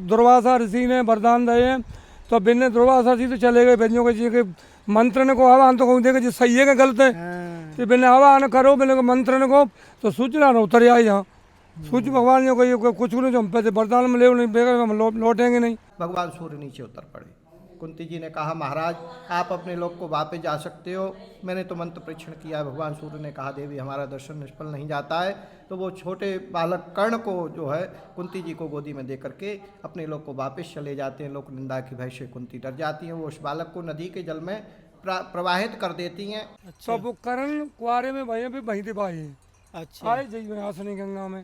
दुर्वासा ऋषि ने वरदान दिए तो बिन्ने दुर्वासा जी तो चले गए बनियों के जी के मंत्र को आवाहन तो कहते कि जी सही है कि गलत है तो बिन्ने आवाहन करो बिन्ने को मंत्र को तो सूचना न उतर आई यहाँ सूच भगवान ने कोई कुछ नहीं जो हम पैसे वरदान में ले नहीं बेगर हम लौटेंगे नहीं। भगवान सूर्य नीचे उतर पड़े। कुंती जी ने कहा महाराज आप अपने लोक को वापस जा सकते हो, मैंने तो मंत्र परीक्षण किया है। भगवान सूर्य ने कहा देवी हमारा दर्शन निष्फल नहीं जाता है। तो वो छोटे बालक कर्ण को जो है कुंती जी को गोदी में दे करके अपने लोक को वापस चले जाते हैं। लोक निंदा की भय से कुंती डर जाती हैं, वो उस बालक को नदी के जल में प्रवाहित कर देती हैं। अच्छा वो कर्ण कुआरे में भैया भी वहीं दिपाई अच्छा आए जई में आसनी गंगा में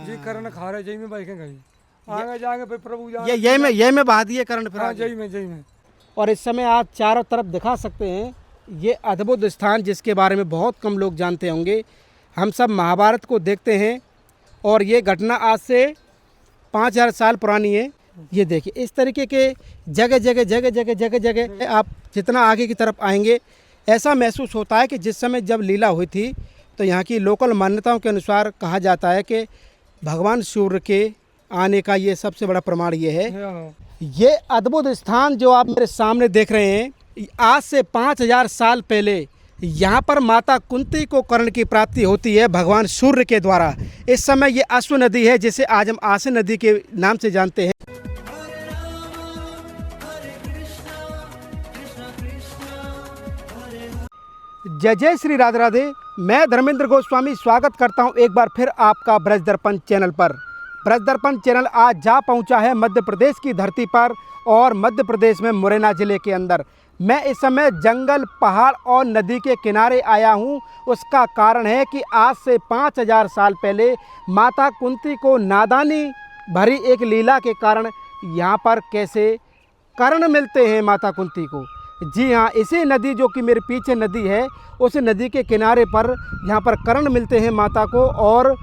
जी कर्ण खारे जई में बैठ गई आगे जाके फिर प्रभु ये में बहा दिए कर्ण फिर हाँ आगे। जई में। और इस समय आप चारों तरफ दिखा सकते हैं ये अद्भुत स्थान जिसके बारे में बहुत कम लोग जानते होंगे। हम सब महाभारत को देखते हैं और ये घटना आज से 5000 साल पुरानी है। ये देखिए इस तरीके के जगह जगह आप जितना आगे की तरफ आएंगे ऐसा महसूस होता है कि जिस समय जब लीला हुई थी तो यहाँ की लोकल मान्यताओं के अनुसार कहा जाता है कि भगवान सूर्य के आने का ये सबसे बड़ा प्रमाण ये है। ये अद्भुत स्थान जो आप मेरे सामने देख रहे हैं आज से 5000 साल पहले यहाँ पर माता कुंती को कर्ण की प्राप्ति होती है भगवान सूर्य के द्वारा। इस समय ये अश्व नदी है जिसे आज हम आसे नदी के नाम से जानते हैं। जय जय श्री राधे राधे। मैं धर्मेंद्र गोस्वामी स्वागत करता हूं एक बार फिर आपका ब्रज दर्पण चैनल पर। ब्रज दर्पण चैनल आज जा पहुंचा है मध्य प्रदेश की धरती पर और मध्य प्रदेश में मुरैना जिले के अंदर। मैं इस समय जंगल पहाड़ और नदी के किनारे आया हूं। उसका कारण है कि आज से 5000 साल पहले माता कुंती को नादानी भरी एक लीला के कारण यहाँ पर कैसे कर्ण मिलते हैं माता कुंती को। जी हाँ, इसी नदी जो कि मेरे पीछे नदी है उस नदी के किनारे पर यहाँ पर कर्ण मिलते हैं माता को और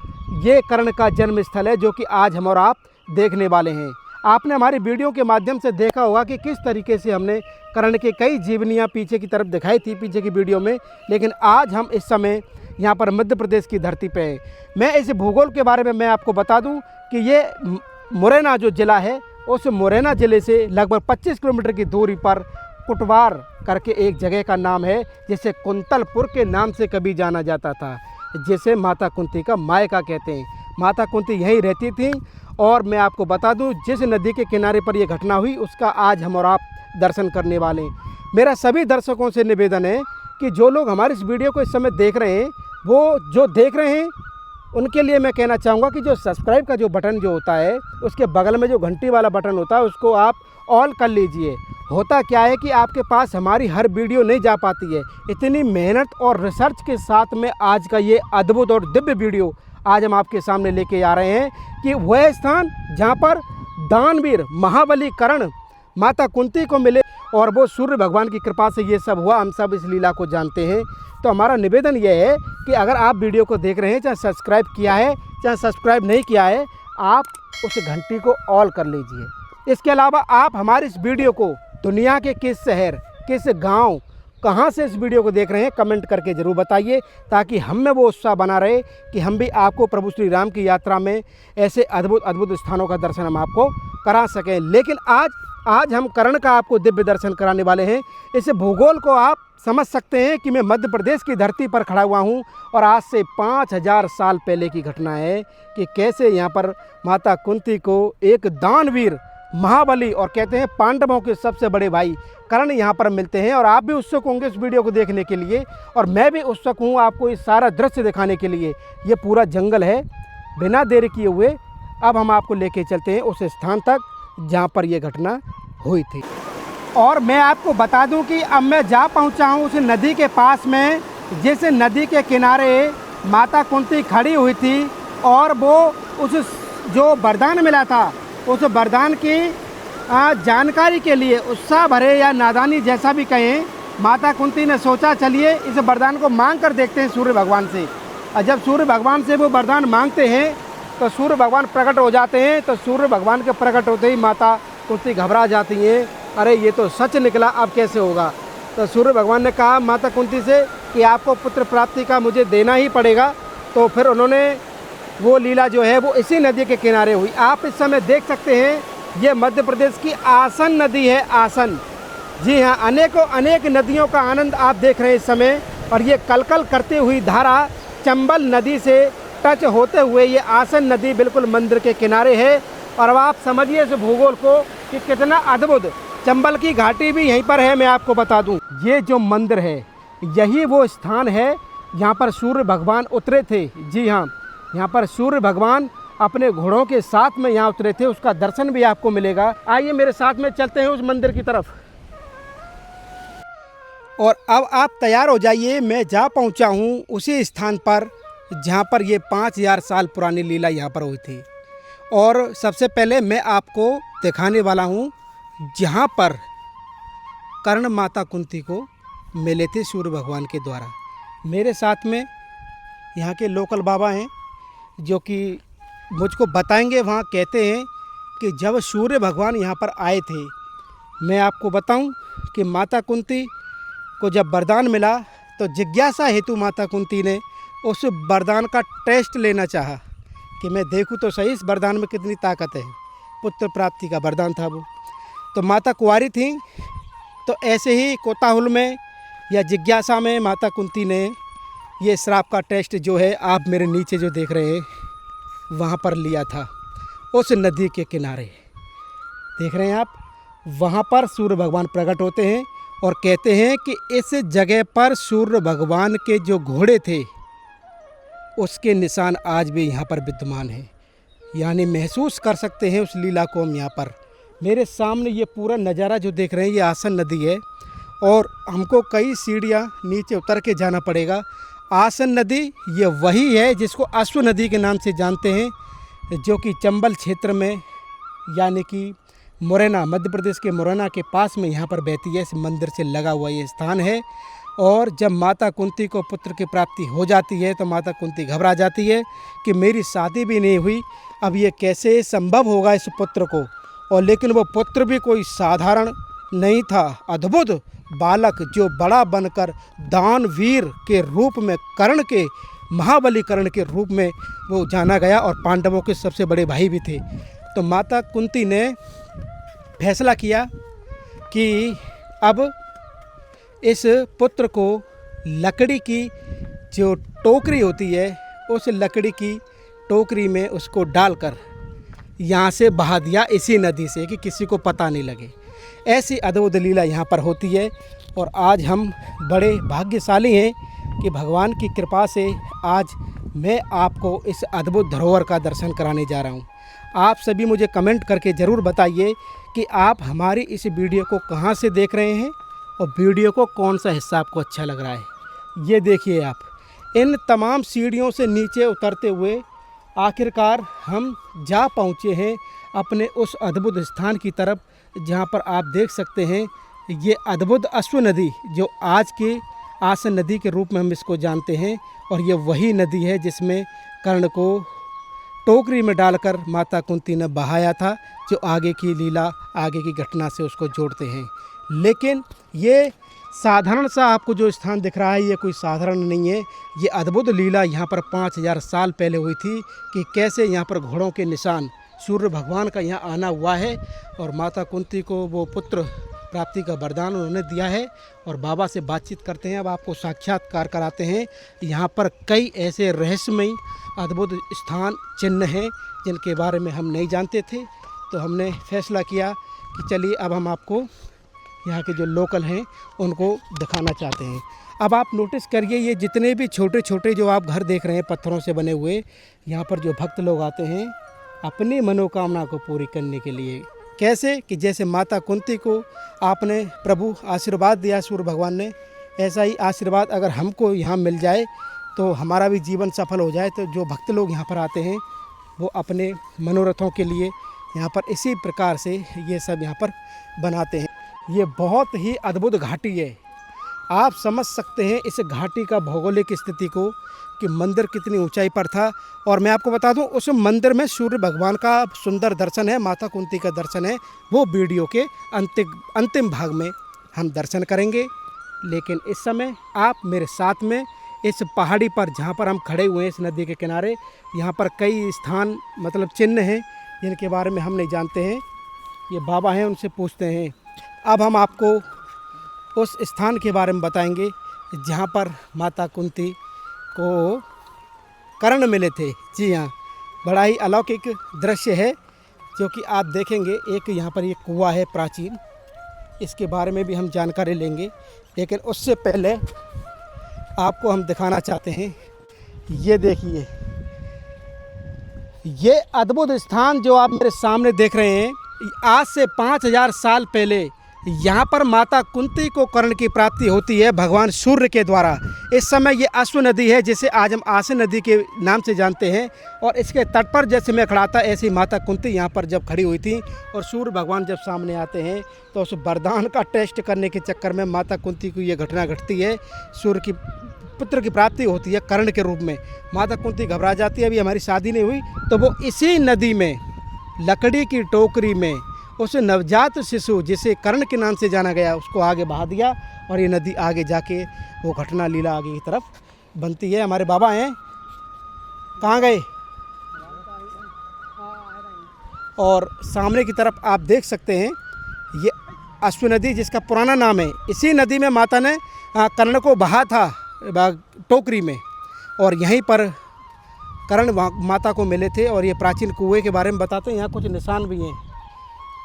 ये कर्ण का जन्म स्थल है जो कि आज हम और आप देखने वाले हैं। आपने हमारी वीडियो के माध्यम से देखा होगा कि किस तरीके से हमने कर्ण के कई जीवनियाँ पीछे की तरफ दिखाई थी पीछे की वीडियो में, लेकिन आज हम इस समय यहाँ पर मध्य प्रदेश की धरती पे है। मैं इस भूगोल के बारे में मैं आपको बता दूँ कि ये मुरैना जो ज़िला है उस मुरैना ज़िले से लगभग 25 किलोमीटर की दूरी पर कुटवार करके एक जगह का नाम है जिसे कुंतलपुर के नाम से कभी जाना जाता था, जिसे माता कुंती का मायका कहते हैं। माता कुंती यहीं रहती थी और मैं आपको बता दूं जिस नदी के किनारे पर यह घटना हुई उसका आज हम और आप दर्शन करने वाले हैं। मेरा सभी दर्शकों से निवेदन है कि जो लोग हमारे इस वीडियो को इस समय देख रहे हैं वो जो देख रहे हैं उनके लिए मैं कहना चाहूँगा कि जो सब्सक्राइब का जो बटन जो होता है उसके बगल में जो घंटी वाला बटन होता है उसको आप ऑल कर लीजिए। होता क्या है कि आपके पास हमारी हर वीडियो नहीं जा पाती है। इतनी मेहनत और रिसर्च के साथ में आज का ये अद्भुत और दिव्य वीडियो आज हम आपके सामने लेके आ रहे हैं कि वह स्थान जहाँ पर दानवीर महाबली कर्ण माता कुंती को मिले और वो सूर्य भगवान की कृपा से ये सब हुआ। हम सब इस लीला को जानते हैं। तो हमारा निवेदन यह है कि अगर आप वीडियो को देख रहे हैं चाहे सब्सक्राइब किया है चाहे सब्सक्राइब नहीं किया है आप उस घंटी को ऑल कर लीजिए। इसके अलावा आप हमारे इस वीडियो को दुनिया के किस शहर किस गांव कहां से इस वीडियो को देख रहे हैं कमेंट करके ज़रूर बताइए ताकि हम में वो उत्साह बना रहे कि हम भी आपको प्रभु श्री राम की यात्रा में ऐसे अद्भुत अद्भुत स्थानों का दर्शन हम आपको करा सकें। लेकिन आज हम कर्ण का आपको दिव्य दर्शन कराने वाले हैं। इस भूगोल को आप समझ सकते हैं कि मैं मध्य प्रदेश की धरती पर खड़ा हुआ हूं और आज से 5000 साल पहले की घटना है कि कैसे यहाँ पर माता कुंती को एक दानवीर महाबली और कहते हैं पांडवों के सबसे बड़े भाई कर्ण यहाँ पर मिलते हैं। और आप भी उत्सुक होंगे इस वीडियो को देखने के लिए और मैं भी उत्सुक हूँ आपको इस सारा दृश्य दिखाने के लिए। ये पूरा जंगल है। बिना देरी किए हुए अब हम आपको लेके चलते हैं उस स्थान तक जहाँ पर यह घटना हुई थी। और मैं आपको बता दूं कि अब मैं जा पहुंचा हूं उस नदी के पास में जिस नदी के किनारे माता कुंती खड़ी हुई थी और वो उस जो वरदान मिला था उस वरदान की जानकारी के लिए उत्साह भरे या नादानी जैसा भी कहें माता कुंती ने सोचा चलिए इस वरदान को मांग कर देखते हैं सूर्य भगवान से। और जब सूर्य भगवान से वो वरदान मांगते हैं तो सूर्य भगवान प्रकट हो जाते हैं। तो सूर्य भगवान के प्रकट होते ही माता कुंती घबरा जाती हैं, अरे ये तो सच निकला, अब कैसे होगा। तो सूर्य भगवान ने कहा माता कुंती से कि आपको पुत्र प्राप्ति का मुझे देना ही पड़ेगा। तो फिर उन्होंने वो लीला जो है वो इसी नदी के किनारे हुई। आप इस समय देख सकते हैं ये मध्य प्रदेश की आसन नदी है, आसन। जी हाँ, अनेकों अनेक नदियों का आनंद आप देख रहे हैं इस समय। और ये कलकल करती हुई धारा चंबल नदी से टच होते हुए ये आसन नदी बिल्कुल मंदिर के किनारे है। और अब आप समझिए इस भूगोल को कि कितना अद्भुत। चंबल की घाटी भी यहीं पर है। मैं आपको बता दूं, ये जो मंदिर है यही वो स्थान है यहाँ पर सूर्य भगवान उतरे थे। जी हाँ, यहाँ पर सूर्य भगवान अपने घोड़ों के साथ में यहाँ उतरे थे। उसका दर्शन भी आपको मिलेगा। आइए मेरे साथ में चलते हैं उस मंदिर की तरफ। और अब आप तैयार हो जाइए, मैं जा पहुँचा हूँ उसी स्थान पर जहाँ पर ये 5000 साल पुरानी लीला यहाँ पर हुई थी। और सबसे पहले मैं आपको दिखाने वाला हूँ जहाँ पर कर्ण माता कुंती को मिले थे सूर्य भगवान के द्वारा। मेरे साथ में यहाँ के लोकल बाबा हैं जो कि मुझको बताएंगे। वहाँ कहते हैं कि जब सूर्य भगवान यहाँ पर आए थे, मैं आपको बताऊं कि माता कुंती को जब वरदान मिला तो जिज्ञासा हेतु माता कुंती ने उस वरदान का टेस्ट लेना चाहा कि मैं देखूं तो सही इस वरदान में कितनी ताकत है। पुत्र प्राप्ति का वरदान था वो। तो माता कुंवारी थी, तो ऐसे ही कोताहुल में या जिज्ञासा में माता कुंती ने ये श्राप का टेस्ट जो है आप मेरे नीचे जो देख रहे हैं वहाँ पर लिया था, उस नदी के किनारे। देख रहे हैं आप, वहाँ पर सूर्य भगवान प्रकट होते हैं और कहते हैं कि इस जगह पर सूर्य भगवान के जो घोड़े थे उसके निशान आज भी यहाँ पर विद्यमान हैं। यानी महसूस कर सकते हैं उस लीला को हम यहाँ पर। मेरे सामने ये पूरा नज़ारा जो देख रहे हैं ये आसन नदी है और हमको कई सीढ़ियाँ नीचे उतर के जाना पड़ेगा। आसन नदी ये वही है जिसको अश्व नदी के नाम से जानते हैं, जो कि चंबल क्षेत्र में यानी कि मुरैना, मध्य प्रदेश के मुरैना के पास में यहाँ पर बहती है। इस मंदिर से लगा हुआ ये स्थान है। और जब माता कुंती को पुत्र की प्राप्ति हो जाती है तो माता कुंती घबरा जाती है कि मेरी शादी भी नहीं हुई, अब ये कैसे संभव होगा इस पुत्र को। और लेकिन वो पुत्र भी कोई साधारण नहीं था, अद्भुत बालक जो बड़ा बनकर दानवीर के रूप में, कर्ण के, महाबली कर्ण के रूप में वो जाना गया और पांडवों के सबसे बड़े भाई भी थे। तो माता कुंती ने फैसला किया कि अब इस पुत्र को लकड़ी की जो टोकरी होती है उस लकड़ी की टोकरी में उसको डालकर यहाँ से बहा दिया इसी नदी से कि किसी को पता नहीं लगे। ऐसी अद्भुत लीला यहाँ पर होती है। और आज हम बड़े भाग्यशाली हैं कि भगवान की कृपा से आज मैं आपको इस अद्भुत धरोहर का दर्शन कराने जा रहा हूँ। आप सभी मुझे कमेंट करके ज़रूर बताइए कि आप हमारी इस वीडियो को कहाँ से देख रहे हैं और वीडियो को कौन सा हिस्सा आपको अच्छा लग रहा है। ये देखिए आप, इन तमाम सीढ़ियों से नीचे उतरते हुए आखिरकार हम जा पहुँचे हैं अपने उस अद्भुत स्थान की तरफ, जहाँ पर आप देख सकते हैं ये अद्भुत अश्व नदी, जो आज के आसन नदी के रूप में हम इसको जानते हैं। और ये वही नदी है जिसमें कर्ण को टोकरी में डालकर माता कुंती ने बहाया था, जो आगे की लीला, आगे की घटना से उसको जोड़ते हैं। लेकिन ये साधारण सा आपको जो स्थान दिख रहा है ये कोई साधारण नहीं है। ये अद्भुत लीला यहाँ पर 5000 साल पहले हुई थी कि कैसे यहाँ पर घोड़ों के निशान, सूर्य भगवान का यहाँ आना हुआ है और माता कुंती को वो पुत्र प्राप्ति का वरदान उन्होंने दिया है। और बाबा से बातचीत करते हैं। अब आपको साक्षात्कार कराते हैं। यहाँ पर कई ऐसे रहस्यमयी अद्भुत स्थान, चिन्ह हैं जिनके बारे में हम नहीं जानते थे। तो हमने फैसला किया कि चलिए अब हम आपको यहाँ के जो लोकल हैं उनको दिखाना चाहते हैं। अब आप नोटिस करिए, ये जितने भी छोटे छोटे जो आप घर देख रहे हैं पत्थरों से बने हुए, यहाँ पर जो भक्त लोग आते हैं अपनी मनोकामना को पूरी करने के लिए। कैसे कि जैसे माता कुंती को आपने प्रभु आशीर्वाद दिया सूर्य भगवान ने, ऐसा ही आशीर्वाद अगर हमको यहाँ मिल जाए तो हमारा भी जीवन सफल हो जाए। तो जो भक्त लोग यहाँ पर आते हैं वो अपने मनोरथों के लिए यहाँ पर इसी प्रकार से ये सब यहाँ पर बनाते हैं। ये बहुत ही अद्भुत घाटी है। आप समझ सकते हैं इस घाटी का भौगोलिक स्थिति को कि मंदिर कितनी ऊंचाई पर था। और मैं आपको बता दूं उस मंदिर में सूर्य भगवान का सुंदर दर्शन है, माता कुंती का दर्शन है। वो वीडियो के अंतिम भाग में हम दर्शन करेंगे। लेकिन इस समय आप मेरे साथ में इस पहाड़ी पर, जहाँ पर हम खड़े हुए हैं इस नदी के किनारे, यहाँ पर कई स्थान मतलब चिन्ह हैं जिनके बारे में हम नहीं जानते हैं। ये बाबा हैं, उनसे पूछते हैं। अब हम आपको उस स्थान के बारे में बताएंगे जहाँ पर माता कुंती को कर्ण मिले थे। जी हाँ, बड़ा ही अलौकिक दृश्य है जो कि आप देखेंगे। एक यहाँ पर ये कुआं है प्राचीन, इसके बारे में भी हम जानकारी लेंगे, लेकिन उससे पहले आपको हम दिखाना चाहते हैं। ये देखिए, ये अद्भुत स्थान जो आप मेरे सामने देख रहे हैं, आज से 5000 साल पहले यहाँ पर माता कुंती को कर्ण की प्राप्ति होती है भगवान सूर्य के द्वारा। इस समय ये अश्व नदी है जिसे आज हम आसे नदी के नाम से जानते हैं, और इसके तट पर जैसे मैं खड़ा था ऐसी माता कुंती यहाँ पर जब खड़ी हुई थी, और सूर्य भगवान जब सामने आते हैं तो उस वरदान का टेस्ट करने के चक्कर में माता कुंती को ये घटना घटती है। सूर्य की पुत्र की प्राप्ति होती है कर्ण के रूप में। माता कुंती घबरा जाती है, अभी हमारी शादी नहीं हुई, तो वो इसी नदी में लकड़ी की टोकरी में उस नवजात शिशु जिसे कर्ण के नाम से जाना गया उसको आगे बहा दिया, और ये नदी आगे जाके वो घटना लीला आगे की तरफ बनती है। हमारे बाबा हैं, कहाँ गए? और सामने की तरफ आप देख सकते हैं ये अश्व नदी जिसका पुराना नाम है। इसी नदी में माता ने कर्ण को बहा था टोकरी में, और यहीं पर कर्ण माता को मिले थे। और ये प्राचीन कुएं के बारे में बताते हैं, यहाँ कुछ निशान भी हैं।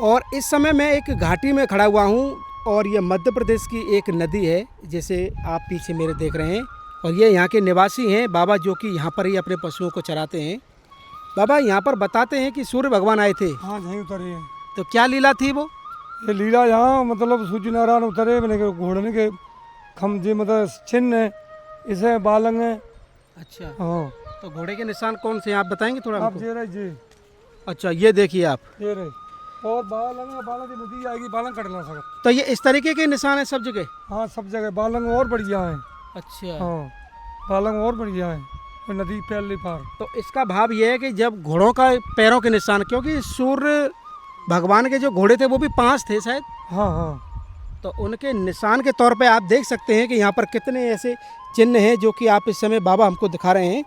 और इस समय मैं एक घाटी में खड़ा हुआ हूँ, और ये मध्य प्रदेश की एक नदी है जिसे आप पीछे मेरे देख रहे हैं, और ये यहाँ के निवासी हैं बाबा, जो कि यहाँ पर ही अपने पशुओं को चराते हैं। बाबा, यहाँ पर बताते हैं कि सूर्य भगवान आए थे। हाँ, यहीं उतरे हैं। तो क्या लीला थी वो? ये लीला यहाँ मतलब सूर्य नारायण उतरे, मैंने कहा घोड़ने के खमजे मतलब चिन्ह है, इसे बालंग है। अच्छा, हाँ। तो घोड़े के निशान कौन से हैं आप बताएंगे थोड़ा आप हमको? ये रहे जी, अच्छा, ये देखिए आप, ये रहे, और बालंग बालंग की नदी आएगी, बालंग कट ना सकता। तो ये इस तरीके के निशान है सब जगह? हाँ, सब जगह बालंग और बढ़िया है। अच्छा, हाँ, बालंग और बढ़िया है, तो नदी पहली पार। तो इसका भाव ये है कि जब घोड़ों का पैरों के निशान, क्योंकि सूर्य भगवान के जो घोड़े थे वो भी 5 थे शायद, हाँ हाँ, तो उनके निशान के तौर पे आप देख सकते हैं कि यहाँ पर कितने ऐसे चिन्ह हैं जो कि आप इस समय बाबा हमको दिखा रहे हैं।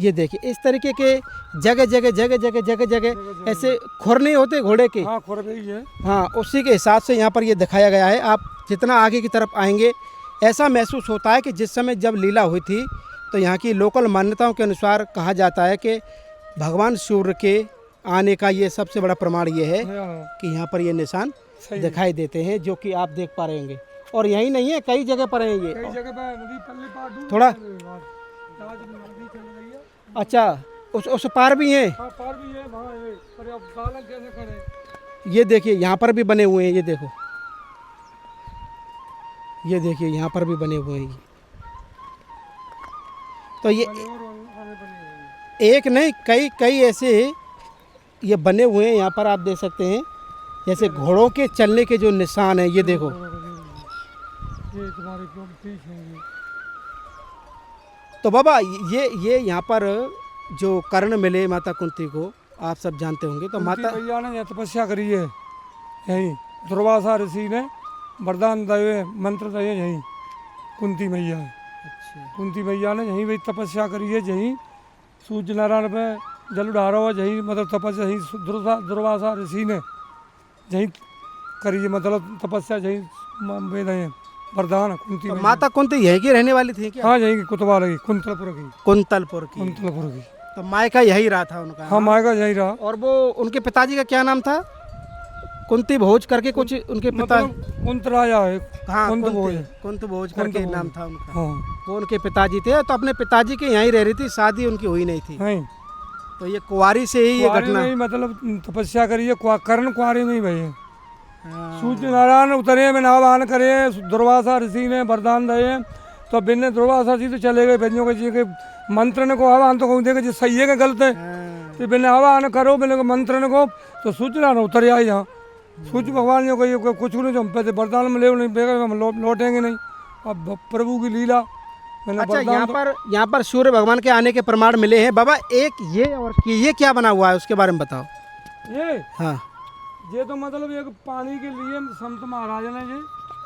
ये देखिए, इस तरीके के जगह जगह जगह जगह जगह जगह ऐसे खुर नहीं होते घोड़े के? हाँ, खुर भी है। हाँ, उसी के हिसाब से यहाँ पर ये दिखाया गया है। आप जितना आगे की तरफ आएंगे ऐसा महसूस होता है कि जिस समय जब लीला हुई थी, तो यहाँ की लोकल मान्यताओं के अनुसार कहा जाता है कि भगवान सूर्य के आने का ये सबसे बड़ा प्रमाण ये है कि यहाँ पर ये निशान दिखाई देते हैं, जो कि आप देख पा रहे होंगे। और यही नहीं है, कई जगह पर है ये, कई जगह पर नदी पल्ले पार दूर थोड़ा। नदी चल रही है। अच्छा, उस पार भी हैं? हाँ, पार भी है वहाँ है, पर अब बालंग कैसे करें? ये देखिए, यहाँ पर भी बने हुए हैं, ये देखो, ये देखिए यहाँ पर भी बने हुए हैं। तो ये एक नहीं, कई कई ऐसे ये बने हुए हैं यहाँ पर, आप देख सकते हैं, जैसे घोड़ों के चलने के जो निशान हैं। ये देखो, ये तुम्हारे पीछे है। तो बाबा ये यहाँ पर जो कर्ण मिले माता कुंती को, आप सब जानते होंगे। तो माता भैया ने यहाँ तपस्या करी है, यहीं दुर्वासा ऋषि ने वरदान दिए, मंत्र दिए, यहीं कुंती मैया है। अच्छा, कुंती मैया ने यहीं वही तपस्या करी है, यहीं सूर्य नारायण पे जल उठारा हुआ, यहीं मतलब तपस्या यहीं दुर्वासा ऋषि ने यहीं करी है, मतलब तपस्या यहीं वेद है, वरदान कुंती। तो माता कुंती यहीं की रहने वाली थी क्या? हाँ, यहीं की कुतवाल की, कुंतलपुर की। कुंतलपुर की। कुंतलपुर की। तो मायका यही रहा था उनका? हाँ, मायका यहीं रहा। और वो उनके पिताजी का क्या नाम था? कुंती भोज करके कुछ उनके पिता, मतलब कुंत राजा है। हाँ, कुंत भोज। कुंत भोज करके नाम था उनका। हाँ, वो उनके पिताजी थे, तो अपने पिताजी के यहीं रह रही थी, शादी उनकी हुई नहीं थी। नहीं, तो ये कुंवारी से ही ये घटना, मतलब तपस्या करी है, कर्ण कुंवारी में ही भई है। हाँ। सूर्य नारायण उतरे में नावान करे, दुर्वासा ऋषि ने वरदान दिए, तो बिन्ने दुर्वासा जी तो चले गए भेजों के जी के मंत्र ने को आवाहन तो कहूँ देखे जी सही है कि गलत है, तो बिन्ने आवाहन करो बिन्ने को मंत्र ने को, तो सूर्य नारायण उतर आए यहाँ। सूर्य भगवान ने कोई कुछ नहीं, जो हम पैसे वरदान में ले नहीं बेगर हम लौटेंगे नहीं। अब प्रभु की लीला। अच्छा, यहाँ पर सूर्य भगवान के आने के प्रमाण मिले हैं बाबा। एक ये, और ये क्या बना हुआ है उसके बारे में बताओ। ये हाँ, ये तो मतलब एक पानी के लिए संत महाराज ने ये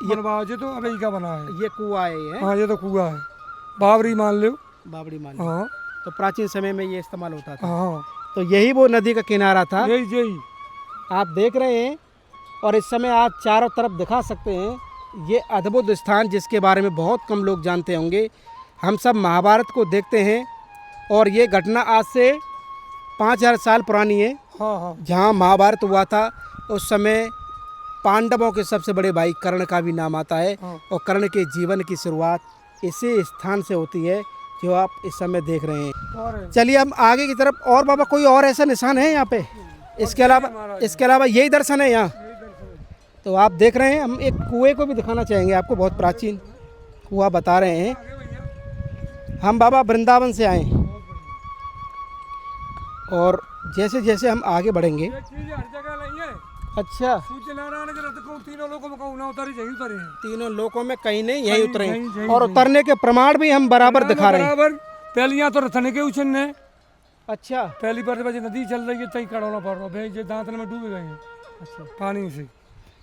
बनवाया, ये तो अभी का बना है। ये कुआं है ये? हाँ, ये तो कुआं है, बावरी मान लो। बावड़ी मान लो। हाँ, तो प्राचीन समय में ये इस्तेमाल होता था। हाँ, तो यही वो नदी का किनारा था। यही आप देख रहे हैं और इस समय आप चारों तरफ दिखा सकते हैं ये अद्भुत स्थान जिसके बारे में बहुत कम लोग जानते होंगे। हम सब महाभारत को देखते हैं और ये घटना आज से 5000 साल पुरानी है। हाँ हाँ। जहाँ महाभारत हुआ था उस समय पांडवों के सबसे बड़े भाई कर्ण का भी नाम आता है। हाँ। और कर्ण के जीवन की शुरुआत इसी स्थान से होती है जो आप इस समय देख रहे हैं। और चलिए हम आगे की तरफ। और बाबा कोई और ऐसा निशान है यहाँ पे? इसके अलावा यही दर्शन है यहाँ? तो आप देख रहे हैं, हम एक कुएं को भी दिखाना चाहेंगे आपको, बहुत प्राचीन कुआं बता रहे हैं। हम बाबा वृंदावन से आए हैं और जैसे जैसे हम आगे बढ़ेंगे। ये चीज़ हर जगह नहीं है। अच्छा, सूर्य नारायण के रथ को तीनों लोगों में कहूँ ना उतरी यही उतरे हैं। तीनों लोकों में कहीं नहीं यहीं उतरे हैं। यहीं- और उतरने के प्रमाण भी हम बराबर दिखा रहे हैं। बराबर पहले यहाँ तो रथने के उछन है। अच्छा पहली बार बजे नदी चल रही है तई कड़ौना पड़ रहा है, ये दांतन में डूबे गए हैं अच्छा पानी से।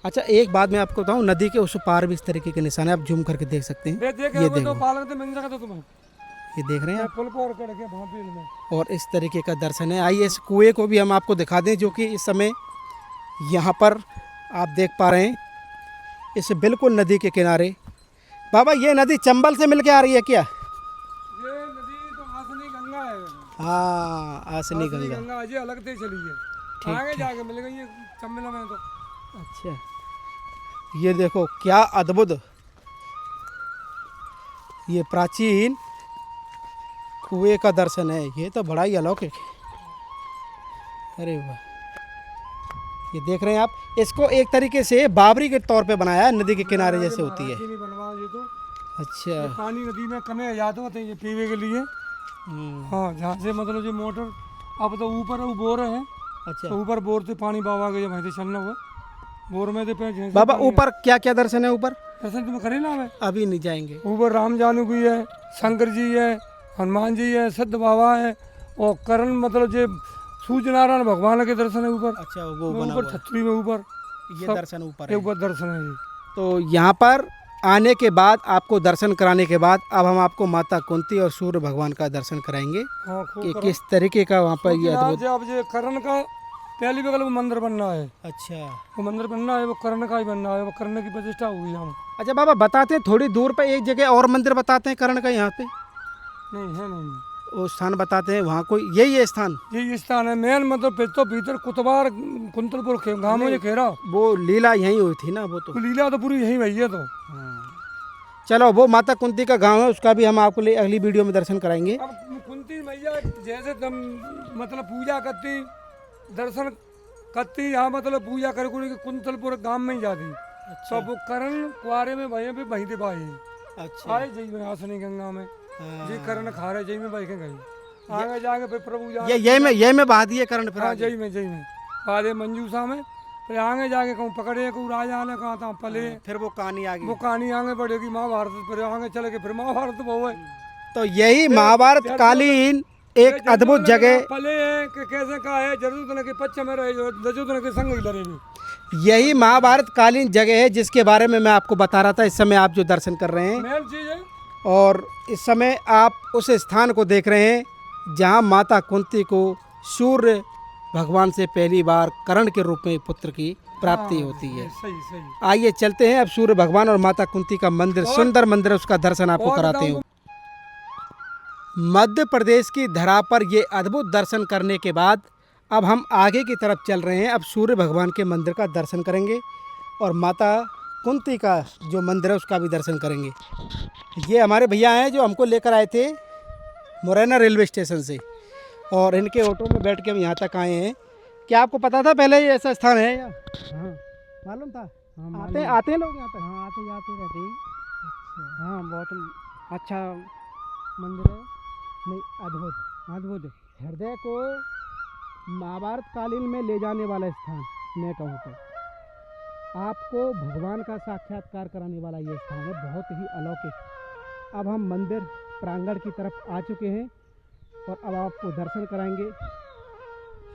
अच्छा, एक बात मैं आपको बताऊं, नदी के उस पार भी इस तरीके के निशान है, आप जूम करके देख सकते हैं। देखे ये वो तो देखो, पालक तो मिल जाएगा तुम्हें। ये देख रहे हैं आप। पुल को और कड़ के भांपील में। और इस तरीके का दर्शन है। आइए इस कुएं को भी हम आपको दिखा दें जो कि इस समय यहाँ पर आप देख पा रहे हैं, इस बिल्कुल नदी के किनारे। बाबा ये नदी चंबल से मिल के आ रही है क्या? ये नदी तो आसनी गंगा है। हाँ, आसनी आसनी गंगा। गंगा ये अलग से चली है, आगे जाके मिल गई है चंबल में। तो अच्छा, ये देखो क्या अद्भुत, ये प्राचीन कुएं का दर्शन है। ये तो बड़ा ही अलौकिक है। अरे वाह, ये देख रहे हैं आप, इसको एक तरीके से बाबरी के तौर पे बनाया है, नदी के किनारे जैसे होती है। महाराज जी ने बनवाया ये तो। अच्छा। ये पानी नदी में कमे याद होते हैं ये पीने के लिए। हाँ, जहाँ से मतलब जो मोटर अब तो ऊपर वो बोर है। अच्छा तो ऊपर बोर से पानी बाबा के जब चलना हुआ बोर में तो बाबा, ऊपर क्या क्या दर्शन है ऊपर? दर्शन तुम्हें करे ना है। अभी नहीं जाएंगे। ऊपर राम जानू भी है, शंकर जी है, हनुमान जी है, सिद्ध बाबा है और करण मतलब जो सूर्य नारायण भगवान के दर्शन है ऊपर। अच्छा, वो बना ऊपर हुआ है। छतरी में ऊपर ये सब दर्शन ऊपर के है। ऊपर दर्शन है ये। तो यहाँ पर आने के बाद, आपको दर्शन कराने के बाद, अब हम आपको माता कुंती और सूर्य भगवान का दर्शन कराएंगे हाँ, खूब कि करो। किस तरीके का वहाँ पर ये सूर्य अद्भुत। नारायण अब ये करण का पहली बगल वो मंदिर बनना है। अच्छा वो मंदिर बनना है, वो कर्ण का ही बनना है, वो कर्ण की प्रतिष्ठा हुई यहाँ। अच्छा बाबा, बताते हैं थोड़ी दूर पे एक जगह और मंदिर बताते हैं कर्ण का, यहाँ पे नहीं है, नहीं वो स्थान बताते हैं, वहाँ कोई यही है स्थान? ये स्थान है मेन। मतलब फिर तो भीतर कुतवार कुंतलपुर गाँव में घेरा वो लीला यहीं हुई थी ना, वो तो। लीला तो पूरी यही भई है। तो चलो, वो माता कुंती का गांव है, उसका भी हम आपको अगली वीडियो में दर्शन कराएंगे। अब कुंती मैया जैसे तुम मतलब पूजा करती, दर्शन करती यहाँ, मतलब पूजा कर कुंतलपुर गांव में ही जाती। तो वो करण कुआरे में भैया भी वहीं भाई अच्छा। आए जई में आसनी गंगा में जी करण खा रहे जई में बैठे गई। आगे जाके फिर प्रभु जाने ये में बहा दिए कर्ण फिर हाँ, आगे। जई में बादे मंजूसा में फिर आगे जाके कहूँ पकड़े को राजा ने कहा था पले। फिर वो कहानी आ वो गई। कहानी आगे बढ़ेगी महाभारत, फिर आगे चले के फिर महाभारत वो है। तो यही महाभारत कालीन एक अद्भुत जगह, पले है कि कैसे का है, जरूरत न के पश्चिम में रहे, जरूरत न के संग ही लड़े भी। यही महाभारत कालीन जगह है जिसके बारे में मैं आपको बता रहा था। इस समय आप जो दर्शन कर रहे हैं, मेन चीज है। और इस समय आप उस स्थान को देख रहे हैं जहां माता कुंती को सूर्य भगवान से पहली बार कर्ण के रूप में पुत्र की प्राप्ति होती है। सही सही। आइए चलते हैं अब सूर्य भगवान और माता कुंती का मंदिर, सुंदर मंदिर है, उसका दर्शन आपको कराते हैं। मध्य प्रदेश की धरा पर ये अद्भुत दर्शन करने के बाद अब हम आगे की तरफ चल रहे हैं। अब सूर्य भगवान के मंदिर का दर्शन करेंगे और माता कुंती का जो मंदिर है उसका भी दर्शन करेंगे। ये हमारे भैया हैं जो हमको लेकर आए थे मुरैना रेलवे स्टेशन से, और इनके ऑटो में बैठ के हम यहाँ तक आए हैं। क्या आपको पता था पहले ये ऐसा स्थान है? हाँ, मालूम था? आते हैं लोग यहाँ तक? हाँ, आते जाते रहते हैं। अच्छा। हाँ, बहुत अच्छा मंदिर है। नहीं, अद्भुत अद्भुत है। हृदय को महाभारत कालीन में ले जाने वाला स्थान मैं कहूँ तो। आपको भगवान का साक्षात्कार कराने वाला ये स्थान है, बहुत ही अलौकिक। अब हम मंदिर प्रांगण की तरफ आ चुके हैं और अब आपको दर्शन कराएंगे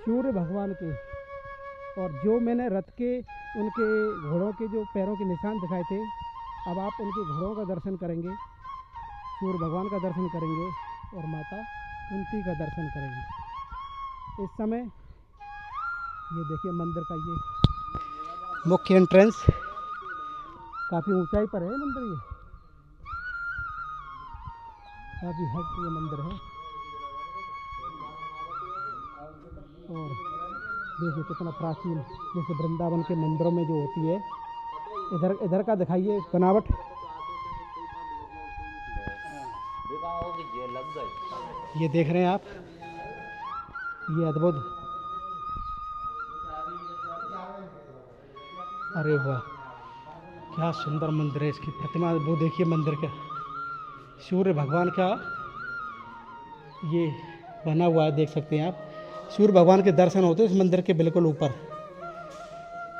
सूर्य भगवान के। और जो मैंने रथ के उनके घोड़ों के जो पैरों के निशान दिखाए थे, अब आप उनके घोड़ों का दर्शन करेंगे, सूर्य भगवान का दर्शन करेंगे और माता कुंती का दर्शन करेंगे। इस समय ये देखिए मंदिर का ये मुख्य एंट्रेंस। काफ़ी ऊंचाई पर है मंदिर ये, काफ़ी हाइट पे ये मंदिर है। और देखिए कितना प्राचीन, जैसे वृंदावन के मंदिरों में जो होती है। इधर का दिखाइए बनावट। ये देख रहे हैं आप, ये अद्भुत, अरे वाह क्या सुंदर मंदिर है। इसकी प्रतिमा वो देखिए मंदिर का, सूर्य भगवान का ये बना हुआ है, देख सकते हैं आप। सूर्य भगवान के दर्शन होते हैं इस मंदिर के बिल्कुल ऊपर।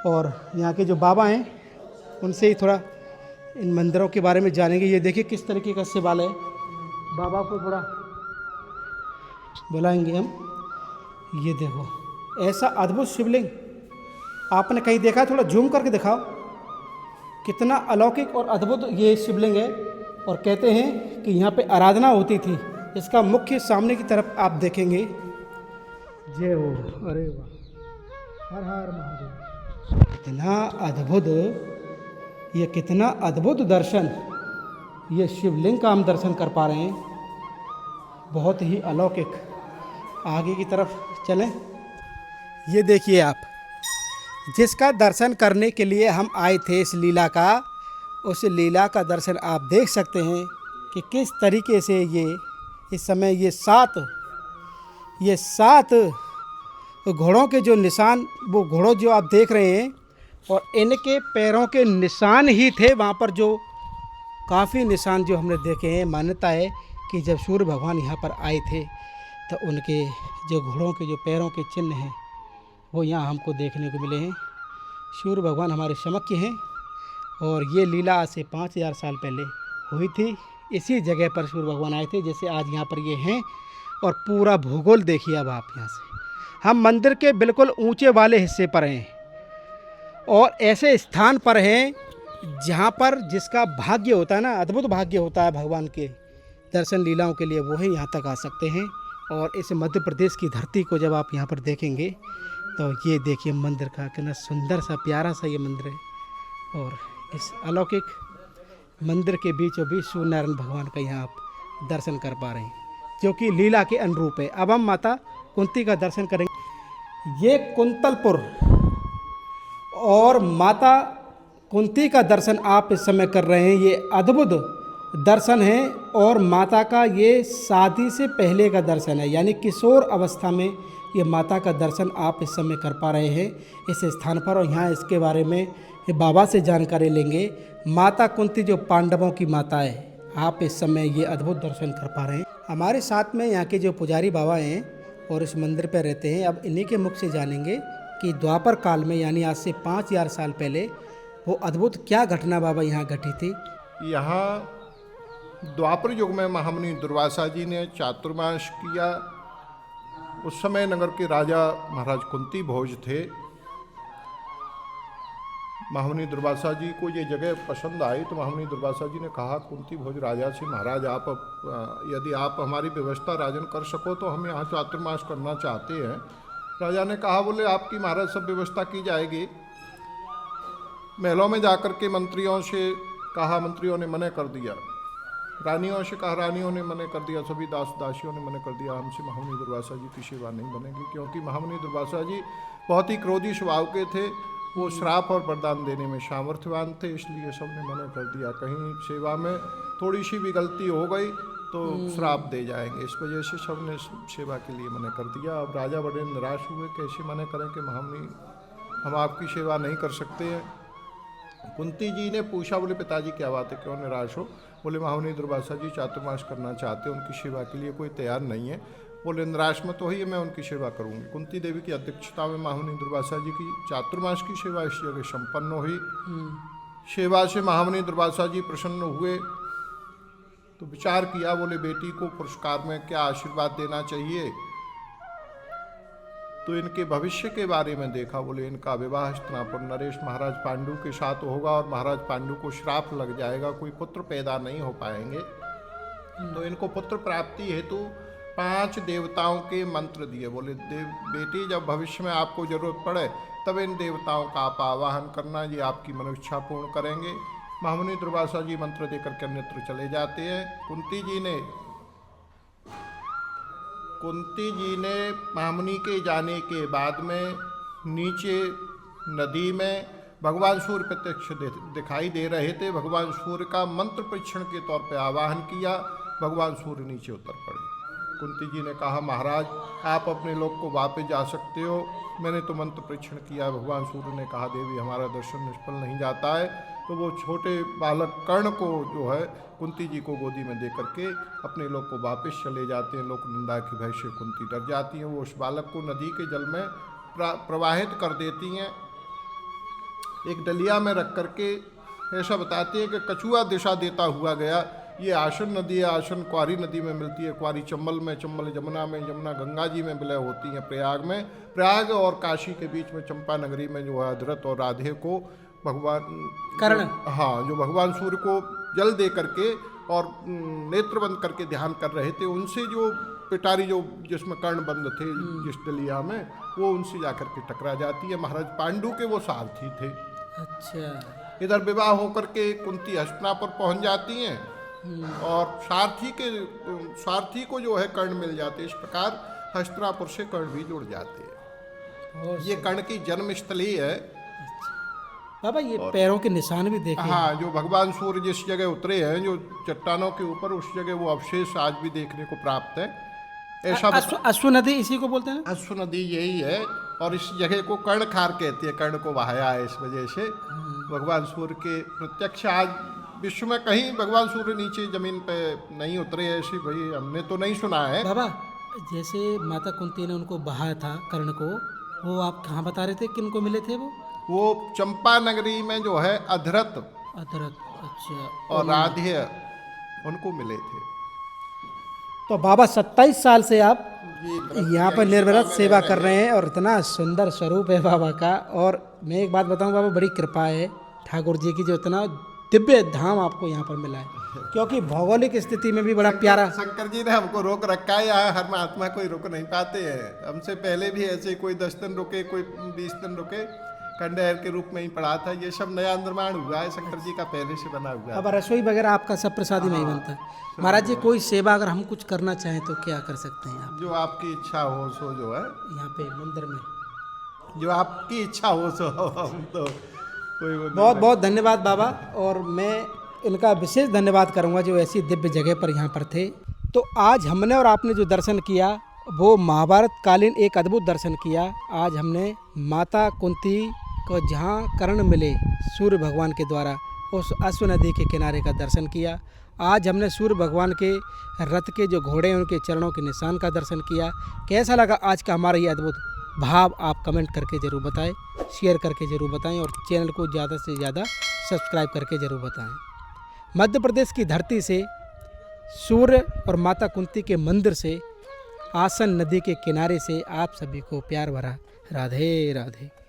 और यहाँ के जो बाबा हैं उनसे ही थोड़ा इन मंदिरों के बारे में जानेंगे। ये देखिए किस तरीके का शिवालय है, बाबा को थोड़ा बुलाएंगे हम। ये देखो ऐसा अद्भुत शिवलिंग आपने कहीं देखा? थोड़ा जूम करके दिखाओ, कितना अलौकिक और अद्भुत ये शिवलिंग है। और कहते हैं कि यहाँ पे आराधना होती थी। इसका मुख्य सामने की तरफ आप देखेंगे, जय हो, अरे वाह, हर हर महादेव। कितना अद्भुत, ये कितना अद्भुत दर्शन, ये शिवलिंग का हम दर्शन कर पा रहे हैं, बहुत ही अलौकिक। आगे की तरफ चलें। ये देखिए आप, जिसका दर्शन करने के लिए हम आए थे इस लीला का, उस लीला का दर्शन आप देख सकते हैं कि किस तरीके से ये इस समय ये सात घोड़ों के जो निशान, वो घोड़ों जो आप देख रहे हैं, और इनके पैरों के निशान ही थे वहाँ पर, जो काफ़ी निशान जो हमने देखे हैं। मान्यता है कि जब सूर्य भगवान यहाँ पर आए थे तो उनके जो घोड़ों के जो पैरों के चिन्ह हैं वो यहाँ हमको देखने को मिले हैं। सूर्य भगवान हमारे समक्ष हैं और ये लीला आज से 5000 साल पहले हुई थी। इसी जगह पर सूर्य भगवान आए थे, जैसे आज यहाँ पर ये हैं। और पूरा भूगोल देखिए अब आप यहाँ से। हम मंदिर के बिल्कुल ऊंचे वाले हिस्से पर हैं और ऐसे स्थान पर हैं जहाँ पर जिसका भाग्य होता है ना, अद्भुत भाग्य होता है भगवान के दर्शन लीलाओं के लिए, वो ही यहाँ तक आ सकते हैं। और इस मध्य प्रदेश की धरती को जब आप यहाँ पर देखेंगे तो ये देखिए मंदिर का कितना सुंदर सा प्यारा सा ये मंदिर है। और इस अलौकिक मंदिर के बीचों बीच सूर्यनारायण भगवान का यहाँ आप दर्शन कर पा रहे हैं, जो कि लीला के अनुरूप है। अब हम माता कुंती का दर्शन करेंगे। ये कुंतलपुर और माता कुंती का दर्शन आप इस समय कर रहे हैं। ये अद्भुत दर्शन है और माता का ये शादी से पहले का दर्शन है, यानी किशोर अवस्था में ये माता का दर्शन आप इस समय कर पा रहे हैं इस स्थान पर। और यहाँ इसके बारे में बाबा से जानकारी लेंगे। माता कुंती जो पांडवों की माता है, आप इस समय ये अद्भुत दर्शन कर पा रहे हैं। हमारे साथ में यहाँ के जो पुजारी बाबा हैं और इस मंदिर पर रहते हैं, अब इन्हीं के मुख से जानेंगे कि द्वापर काल में, यानी आज से 5000 साल पहले, वो अद्भुत क्या घटना बाबा यहाँ घटी थी। यहाँ द्वापर युग में महामुनि दुर्वासा जी ने चातुर्मास किया। उस समय नगर के राजा महाराज कुंती भोज थे। महामुनि दुर्वासा जी को ये जगह पसंद आई तो महामुनि दुर्वासा जी ने कहा कुंती भोज राजा से, महाराज आप यदि आप हमारी व्यवस्था राजन कर सको तो हम यहाँ चातुर्मास करना चाहते हैं। राजा ने कहा, बोले आपकी महाराज सब व्यवस्था की जाएगी। महलों में जाकर के मंत्रियों से कहा, मंत्रियों ने मना कर दिया। रानियों से कहा, रानियों ने मना कर दिया। सभी दासियों ने मना कर दिया, हमसे महामुनि दुर्वासा जी की सेवा नहीं बनेगी। क्योंकि महामुनि दुर्वासा जी बहुत ही क्रोधी स्वभाव के थे, वो श्राप और वरदान देने में सामर्थ्यवान थे, इसलिए सबने मना कर दिया। कहीं सेवा में थोड़ी सी भी गलती हो गई तो श्राप दे जाएंगे, इस वजह से सबने सेवा के लिए मना कर दिया। अब राजा बड़े निराश हुए, कैसे मना करें कि महामुनि हम आपकी सेवा नहीं कर सकते हैं। कुंती जी ने पूछा, बोले पिताजी क्या बात है, क्यों निराश हो? बोले महामुनि दुर्वासा जी चातुर्मास करना चाहते हैं, उनकी सेवा के लिए कोई तैयार नहीं है। बोले निराश मत होइए, मैं उनकी सेवा करूँगी। कुंती देवी की अध्यक्षता में महामुनि दुर्वासा जी की चातुर्मास की सेवा इस जगह संपन्न हुई। सेवा से महामुनि दुर्वासा जी प्रसन्न हुए तो विचार किया, बोले बेटी को पुरस्कार में क्या आशीर्वाद देना चाहिए। तो इनके भविष्य के बारे में देखा। बोले इनका विवाह हस्तिनापुर नरेश महाराज पांडु के साथ होगा और महाराज पांडु को श्राप लग जाएगा, कोई पुत्र पैदा नहीं हो पाएंगे। तो इनको पुत्र प्राप्ति हेतु 5 देवताओं के मंत्र दिए। बोले बेटी जब भविष्य में आपको जरूरत पड़े तब इन देवताओं का आप आवाहन करना, ये आपकी मनोइच्छा पूर्ण करेंगे। महामुनि दुर्वासा जी मंत्र देकर के अन्यत्र चले जाते हैं। कुंती जी ने महामुनि के जाने के बाद में नीचे नदी में भगवान सूर्य प्रत्यक्ष दिखाई दे रहे थे। भगवान सूर्य का मंत्र परीक्षण के तौर पर आवाहन किया। भगवान सूर्य नीचे उतर पड़े। कुंती जी ने कहा, महाराज आप अपने लोक को वापस जा सकते हो, मैंने तो मंत्र परीक्षण किया। भगवान सूर्य ने कहा, देवी हमारा दर्शन निष्फल नहीं जाता है। तो वो छोटे बालक कर्ण को जो है कुंती जी को गोदी में दे करके अपने लोग को वापस चले जाते हैं। लोक निंदा की भय से कुंती डर जाती हैं। वो उस बालक को नदी के जल में प्रवाहित कर देती हैं। एक डलिया में रख करके ऐसा बताते हैं कि कछुआ दिशा देता हुआ गया। ये आसन नदी है, आसन क्वारी नदी में मिलती है, क्वारी चंबल में, चंबल जमुना में, जमुना गंगा जी में विलय होती हैं प्रयाग में। प्रयाग और काशी के बीच में चंपा नगरी में जो है अधरथ और राधे को भगवान कर्ण, जो भगवान सूर्य को जल दे करके और नेत्र बंद करके ध्यान कर रहे थे, उनसे जो पिटारी जो जिसमें कर्ण बंद थे जिस डलिया में, वो उनसे जाकर के टकरा जाती है। महाराज पांडु के वो सारथी थे। अच्छा, इधर विवाह होकर के कुंती हस्तिनापुर पहुंच जाती हैं और सारथी को जो है कर्ण मिल जाते। इस प्रकार हस्तिनापुर से कर्ण भी जुड़ जाते हैं। ये कर्ण की जन्मस्थली है। बाबा ये पैरों के निशान भी देखे। हाँ, जो भगवान सूर्य जिस जगह उतरे हैं, जो चट्टानों के ऊपर, उस जगह वो अवशेष आज भी देखने को प्राप्त है। ऐसा अश्व नदी इसी को बोलते हैं ना? अश्व नदी यही है और इस जगह को कर्णखार कहते हैं। कर्ण को बहाया है इस वजह से। भगवान सूर्य के प्रत्यक्ष आज विश्व में कहीं भगवान सूर्य नीचे जमीन पे नहीं उतरे, ऐसी भाई हमने तो नहीं सुना है। बाबा जैसे माता कुंती ने उनको बहाया था कर्ण को, वो आप कहाँ बता रहे थे, किन को मिले थे वो चंपा नगरी में जो है अधरथ। अच्छा, और राधे उनको मिले थे। तो बाबा 27 साल से आप यहाँ पर निर्विरत सेवा कर रहे हैं और इतना सुंदर स्वरूप है बाबा का। और मैं एक बात बताऊँ बाबा, बड़ी कृपा है ठाकुर जी की, जो इतना दिव्य धाम आपको यहाँ पर मिला है, क्योंकि भौगोलिक स्थिति में भी बड़ा प्यारा। शंकर जी ने हमको रोक रखा है। यहाँ हर महात्मा कोई रोक नहीं पाते हैं। हमसे पहले भी ऐसे कोई 10 दिन रुके, कोई 20 दिन रुके, खंडहर के रूप में ही पड़ा था। ये सब नया निर्माण हुआ है, शंकर जी का पहले से बना हुआ है। अब रसोई वगैरह आपका सब प्रसादी में ही बनता है। महाराज जी कोई सेवा अगर हम कुछ करना चाहें तो क्या कर सकते हैं आप? जो आपकी इच्छा हो सो जो है यहाँ पे मंदिर में, जो आपकी इच्छा हो सो। हम तो कोई बहुत बहुत धन्यवाद बाबा। और मैं इनका विशेष धन्यवाद करूँगा जो ऐसी दिव्य जगह पर यहाँ पर थे। तो आज हमने और आपने जो दर्शन किया वो महाभारत कालीन एक अद्भुत दर्शन किया। आज हमने माता कुंती को जहाँ कर्ण मिले सूर्य भगवान के द्वारा, उस अश्व नदी के किनारे का दर्शन किया। आज हमने सूर्य भगवान के रथ के जो घोड़े हैं उनके चरणों के निशान का दर्शन किया। कैसा लगा आज का हमारा ये अद्भुत भाव, आप कमेंट करके ज़रूर बताएं, शेयर करके ज़रूर बताएं और चैनल को ज़्यादा से ज़्यादा सब्सक्राइब करके ज़रूर बताएं। मध्य प्रदेश की धरती से, सूर्य और माता कुंती के मंदिर से, आसन नदी के किनारे से आप सभी को प्यार भरा राधे राधे।